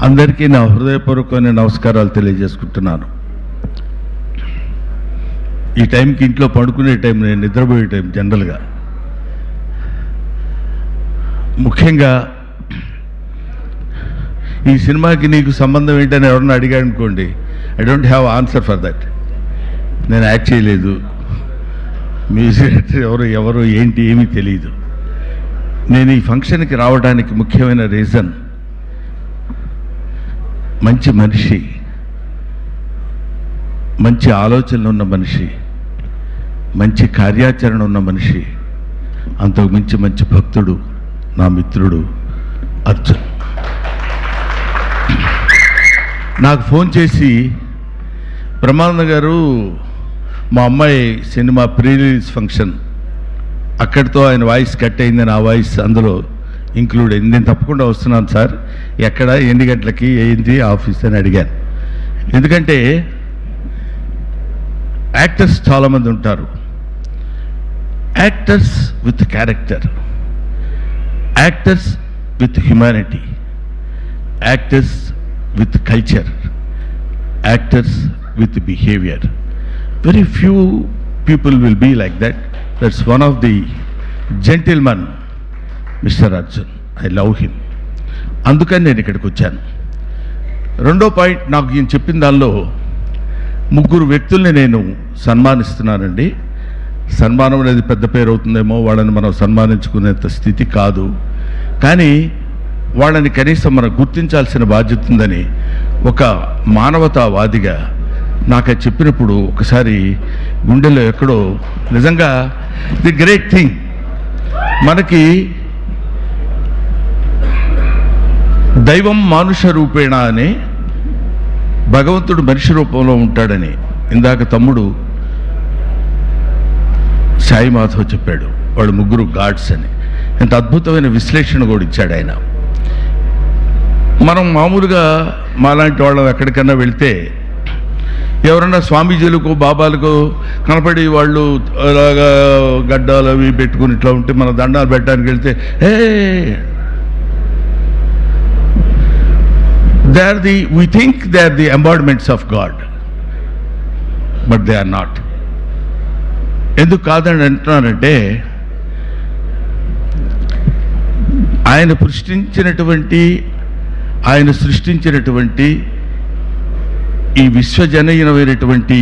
అందరికీ నా హృదయపూర్వకమైన నమస్కారాలు తెలియజేసుకుంటున్నాను. ఈ టైంకి ఇంట్లో పడుకునే టైం, నేను నిద్రపోయే టైం జనరల్గా. ముఖ్యంగా ఈ సినిమాకి నీకు సంబంధం ఏంటని ఎవరన్నా అడిగాడు అనుకోండి, I don't have answer for that. నేను యాక్ట్ చేయలేదు, మ్యూజిక్ డైరెక్టర్ ఎవరు ఏంటి ఏమీ తెలియదు. నేను ఈ ఫంక్షన్కి రావడానికి ముఖ్యమైన రీజన్, మంచి మనిషి, మంచి ఆలోచనలు ఉన్న మనిషి, మంచి కార్యాచరణ ఉన్న మనిషి, అంతకు మించి మంచి భక్తుడు, నా మిత్రుడు అర్జున్. నాకు ఫోన్ చేసి, బ్రహ్మానంద గారు మా అమ్మాయి సినిమా ప్రీ రిలీజ్ ఫంక్షన్, అక్కడితో ఆయన వాయిస్ కట్ అయింది, నా వాయిస్ అందులో ఇంక్లూడ్ అయింది, నేను తప్పకుండా వస్తున్నాను సార్, ఎక్కడ, ఎన్ని గంటలకి, ఏంటి ఆఫీస్ అని అడిగాను. ఎందుకంటే యాక్టర్స్ చాలామంది ఉంటారు, actors with character, actors with humanity, actors with culture, actors with behaviour. Very few people will be like that. That's one of the gentlemen, Mr. Arjun. I love him. అందుకని నేను ఇక్కడికి వచ్చాను. రెండో పాయింట్, నాకు ఈయన చెప్పిన దానిలో ముగ్గురు వ్యక్తుల్ని నేను సన్మానిస్తున్నానండి. సన్మానం అనేది పెద్ద పేరు అవుతుందేమో, వాళ్ళని మనం సన్మానించుకునేంత స్థితి కాదు, కానీ వాళ్ళని కనీసం మనం గుర్తించాల్సిన బాధ్యత ఉందని ఒక మానవతావాదిగా నాకు అది చెప్పినప్పుడు ఒకసారి గుండెలో ఎక్కడో, నిజంగా ది గ్రేట్ థింగ్, మనకి దైవం మానుష రూపేణ అని, భగవంతుడు మనిషి రూపంలో ఉంటాడని ఇందాక తమ్ముడు సాయి మాధవ్ చెప్పాడు. వాళ్ళు ముగ్గురు గాడ్స్ అని. ఎంత అద్భుతమైన విశ్లేషణ కూడా ఇచ్చాడు ఆయన. మనం మామూలుగా మాలాంటి వాళ్ళం ఎక్కడికన్నా వెళ్తే ఎవరన్నా స్వామీజీలకు, బాబాలకు కనపడి వాళ్ళు అలాగా గడ్డాలు అవి పెట్టుకుని ఇట్లా ఉంటే మన దండాలు పెట్టడానికి వెళ్తే, we think they are the embodiments of God, but they are not. ఎందుకు కాదని అంటున్నానంటే, ఆయన సృష్టించినటువంటి ఈ విశ్వజనీయమైనటువంటి